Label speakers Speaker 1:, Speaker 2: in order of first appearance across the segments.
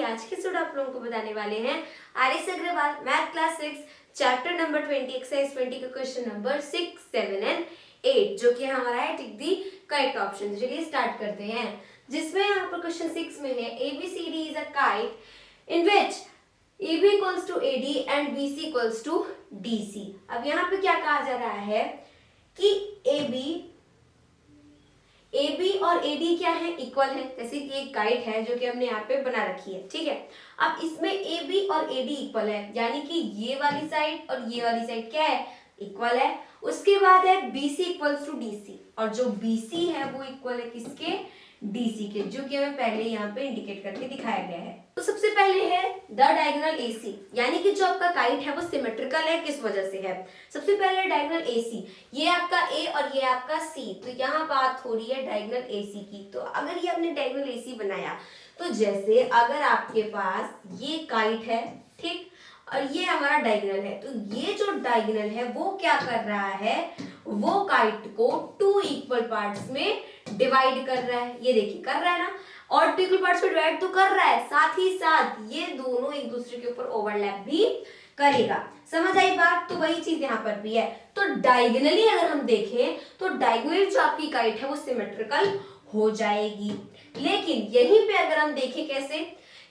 Speaker 1: आज के स्टूडेंट आप लोगों को बताने वाले हैं R S. Agarwal math class 6 chapter number 20 exercise 20 का क्वेश्चन नंबर 6, 7 एंड 8 जो कि हमारा है टिक दी करेक्ट ऑप्शन। तो चलिए स्टार्ट करते हैं, जिसमें यहाँ पर क्वेश्चन 6 में है ABCD is a kite in which AB equals to AD and BC equals to DC। अब यहाँ पे क्या कहा जा रहा है कि AB और AD क्या है, इक्वल है, जैसे कि एक काइट है जो कि हमने यहाँ पे बना रखी है, ठीक है। अब इसमें AB और AD इक्वल है, यानी कि ये वाली साइड और ये वाली साइड क्या है, इक्वल है। उसके बाद है BC इक्वल्स टू DC, और जो BC है वो इक्वल है किसके, DC के, जो कि हमें पहले यहाँ पे इंडिकेट करके दिखाया गया है। तो सबसे पहले है द डायगोनल AC, यानी कि जो आपका काइट है वो सिमेट्रिकल है, किस वजह से है। सबसे पहले डायगोनल AC, ये आपका A और ये आपका C, तो यहाँ बात हो रही है डायगोनल AC की। तो अगर ये आपने डायगोनल AC बनाया, तो जैसे अगर आपके पास ये काइट है, ठीक, और ये हमारा डायगोनल है, तो ये जो डायगोनल है वो क्या कर रहा है, वो काइट को 2 इक्वल पार्ट्स में डिवाइड कर रहा है। ये देखिए कर रहा है ना, और 2 इक्वल पार्ट्स में डिवाइड तो कर रहा है, साथ ही साथ ये दोनों एक दूसरे के ऊपर ओवरलैप भी करेगा। समझ आई बात। तो वही चीज यहाँ पर भी है। तो डायगोनली अगर हम देखें तो डायगोनली जो आपकी काइट है वो सिमेट्रिकल हो जाएगी। लेकिन यहीं पे अगर हम देखें कैसे,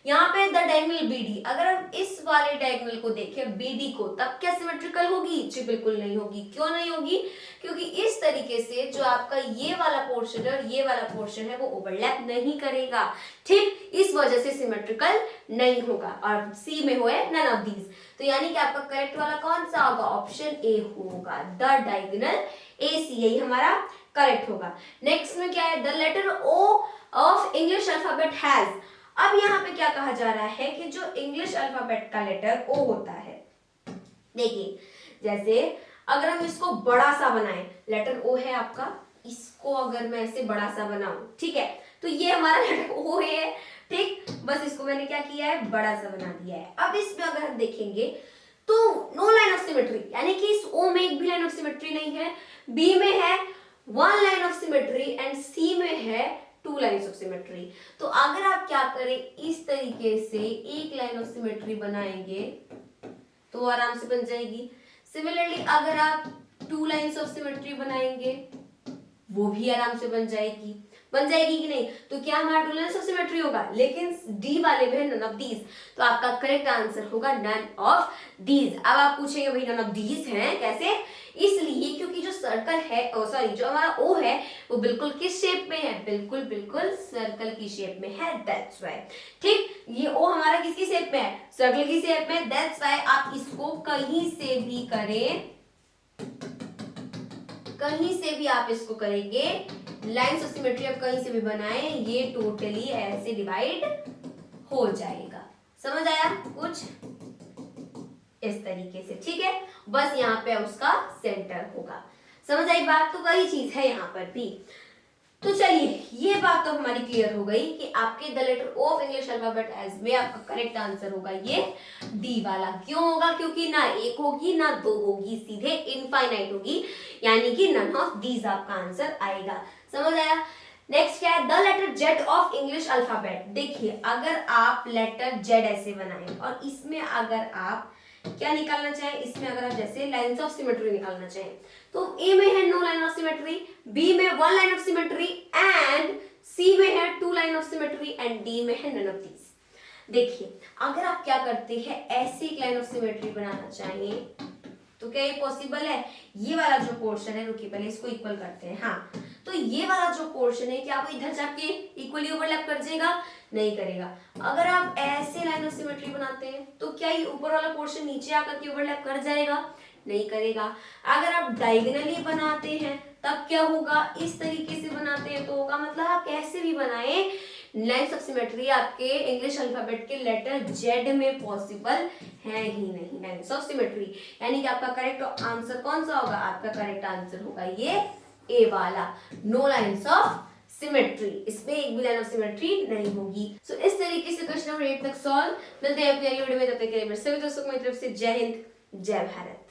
Speaker 1: यहाँ पे द डायगोनल BD, अगर हम इस वाले डायगोनल को देखें BD को, तब क्या सिमेट्रिकल होगी, जी बिल्कुल नहीं होगी। क्यों नहीं होगी, क्योंकि इस तरीके से जो आपका ये वाला पोर्शन है और ये वाला पोर्शन है वो ओवरलैप नहीं करेगा, ठीक, इस वजह से सिमेट्रिकल नहीं होगा। और C में हुए नन ऑफ दीज, तो यानी कि आपका करेक्ट वाला कौन सा होगा, ऑप्शन A होगा, द डायगोनल AC, यही हमारा करेक्ट होगा। नेक्स्ट में क्या है, the letter O of English alphabet has. अब यहाँ पे क्या कहा जा रहा है कि जो इंग्लिश अल्फाबेट का लेटर O होता है, देखिए जैसे अगर हम इसको बड़ा सा बनाएं, लेटर O है आपका, इसको अगर मैं ऐसे बड़ा सा बनाऊं, ठीक है, तो ये हमारा लेटर O है, ठीक, बस इसको मैंने क्या किया है, बड़ा सा बना दिया है। अब इसमें अगर हम देखेंगे तो नो लाइन ऑफ सिमेट्री, यानी कि इस O में एक भी लाइन ऑफ सिमेट्री नहीं है, B में है 1 line of symmetry and C में है 2 लाइन्स ऑफ सिमेट्री। तो अगर आप क्या करें, इस तरीके से एक लाइन ऑफ सिमेट्री बनाएंगे तो आराम से बन जाएगी। सिमिलरली अगर आप 2 लाइन्स ऑफ सिमेट्री बनाएंगे वो भी आराम से बन जाएगी कि नहीं। तो क्या हमारा 2 लाइन्स ऑफ सिमेट्री होगा, लेकिन डी वाले में नन ऑफ दीज, तो आपका करेक्ट आंसर होगा नन ऑफ दीज। अब आप पूछेंगे भाई नन ऑफ दीज हैं कैसे, इसलिए क्योंकि जो सर्कल है, सॉरी जो हमारा O है वो बिल्कुल किस शेप में है, बिल्कुल सर्कल की शेप में है, दैट्स व्हाई, ठीक, ये O हमारा किसकी शेप में है, सर्कल की शेप में, दैट्स व्हाई आप इसको कहीं से भी करें, कहीं से भी आप इसको करेंगे, लाइन्स ऑफ सिमेट्री आप कहीं से भी बनाएं, ये टोटली ऐसे डिवाइड हो जाएगा। समझ आया कुछ इस तरीके से, ठीक है, बस यहाँ पे उसका सेंटर होगा। समझ आई बात। तो वही चीज है यहाँ पर भी। तो चलिए ये बात तो हमारी क्लियर हो गई कि आपके the letter O of English alphabet as में आपका करेक्ट आंसर होगा ये D वाला। क्यों होगा, क्योंकि ना 1 होगी ना 2 होगी, सीधे इनफाइनाइट होगी, यानी कि नन ऑफ दीज आपका आंसर आएगा। समझ आया। नेक्स्ट क्या है, the letter Z of English alphabet. देखिए अगर आप लेटर Z ऐसे बनाए और इसमें अगर आप क्या निकालना चाहें, इसमें अगर आप जैसे लाइन्स ऑफ सिमेट्री निकालना चाहें, तो A में है no line of symmetry, B में 1 line of symmetry and C में है 2 line of symmetry and D में है नन ऑफ दीज। देखिए अगर आप क्या करते हैं, ऐसे एक लाइन ऑफ सिमेट्री बनाना चाहिए, तो क्या ये पॉसिबल है, ये वाला जो पोर्शन है, रुकिए पहले इसको इक्वल करते हैं, हाँ, तो ये वाला जो पोर्शन है क्या वो इधर जाके इक्वली ओवरलैप कर जाएगा, नहीं करेगा। अगर आप ऐसे लाइन ऑफ सिमेट्री बनाते हैं तो क्या ये ऊपर वाला पोर्शन नीचे आकर के ओवरलैप कर जाएगा, नहीं करेगा। अगर आप डायगोनली बनाते हैं तब क्या होगा, इस तरीके से बनाते हैं तो होगा, मतलब आप कैसे भी बनाए, लाइन्स ऑफ सिमेट्री आपके इंग्लिश अल्फाबेट के लेटर Z में पॉसिबल है ही नहीं, लाइन्स ऑफ सिमेट्री, यानी कि आपका करेक्ट आंसर कौन सा होगा, आपका करेक्ट आंसर होगा ये A वाला, नो लाइन्स ऑफ सिमेट्री, इसमें एक भी लाइन ऑफ सिमेट्री नहीं होगी। सो इस तरीके से क्वेश्चन नंबर 8 तक सॉल्व। मिलते हैं अपनी अगली वीडियो में, तब तक के लिए मेरे सभी दोस्तों को मेरी तरफ से जय हिंद, जय भारत।